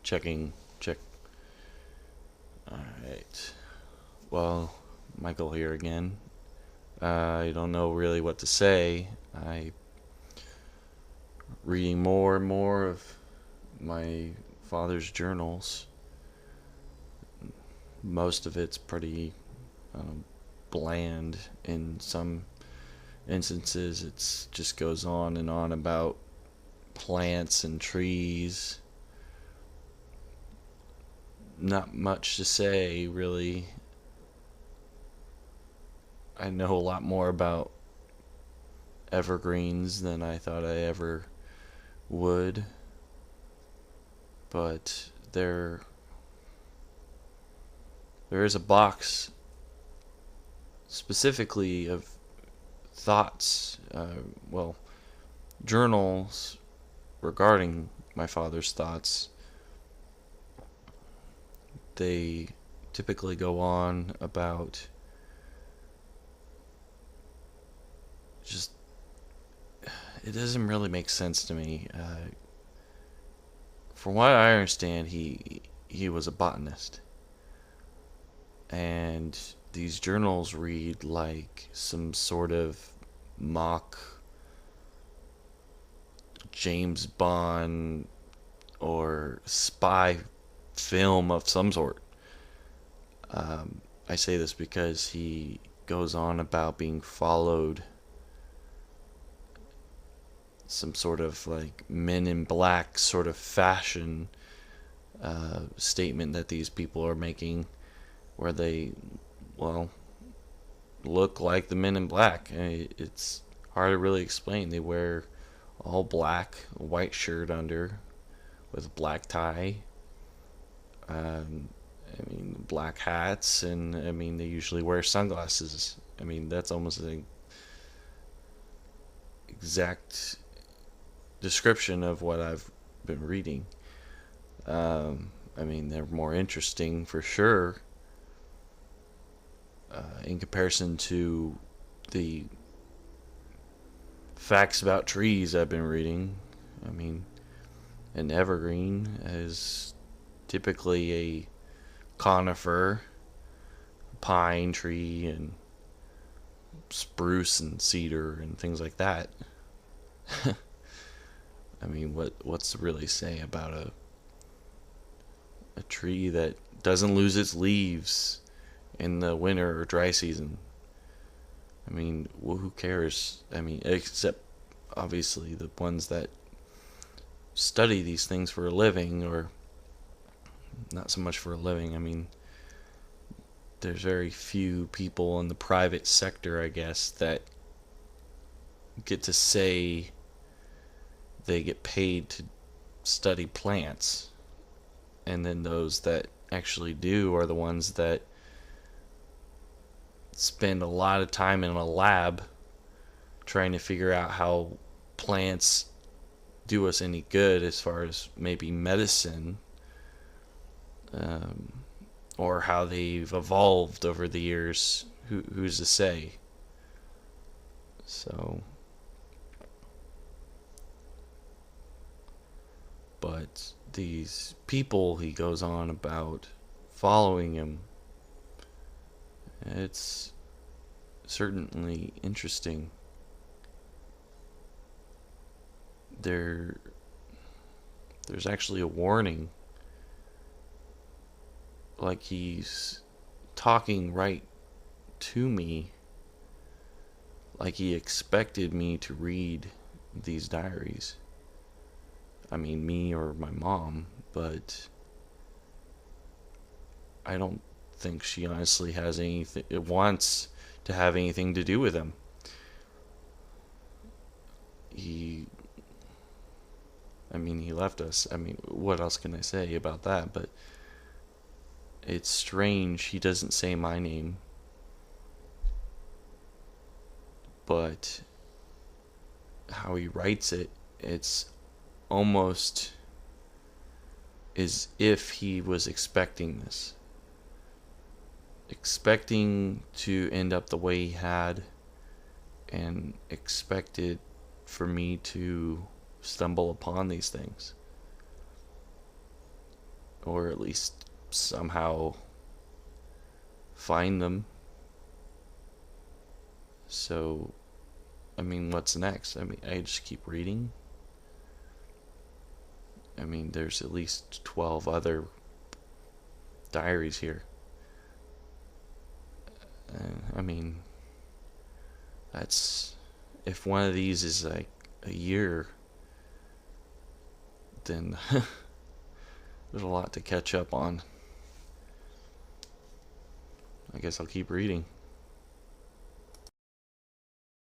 Checking. Check. Alright. Well, Michael here again. I don't know really what to say. I reading more and more of my father's journals. Most of it's pretty bland. In some instances, it just goes on and on about plants and trees. Not much to say, really. I know a lot more about evergreens than I thought I ever would, but there is a box specifically of thoughts, journals regarding my father's thoughts. They typically go on about just, it doesn't really make sense to me. From what I understand, he was a botanist, and these journals read like some sort of mock James Bond or spy film of some sort. I say this because he goes on about being followed, some sort of like Men in Black sort of fashion statement that these people are making, where they, well, look like the Men in Black. It's hard to really explain. They wear all black, a white shirt under, with a black tie. Black hats, and they usually wear sunglasses. That's almost an exact description of what I've been reading. They're more interesting for sure, in comparison to the facts about trees I've been reading. An evergreen is typically a conifer, pine tree, and spruce and cedar and things like that. What's to really say about a tree that doesn't lose its leaves in the winter or dry season? Who cares? Except obviously the ones that study these things for a living, or not so much for a living. There's very few people in the private sector, I guess, that get to say they get paid to study plants. And then those that actually do are the ones that spend a lot of time in a lab trying to figure out how plants do us any good, as far as maybe medicine, or how they've evolved over the years. Who's to say? So, but these people he goes on about following him, it's certainly interesting. There's actually a warning, like he's talking right to me, like he expected me to read these diaries. Me or my mom, but I don't think she honestly has anything, wants to have anything to do with him. He left us. What else can I say about that? But it's strange he doesn't say my name, but how he writes it, it's almost as if he was expecting this, expecting to end up the way he had, and expected for me to stumble upon these things. or at least somehow find them. So, I mean, what's next? I mean, I just keep reading. I mean, there's at least 12 other diaries here. I mean, that's, if one of these is like a year, then there's a lot to catch up on. I guess I'll keep reading.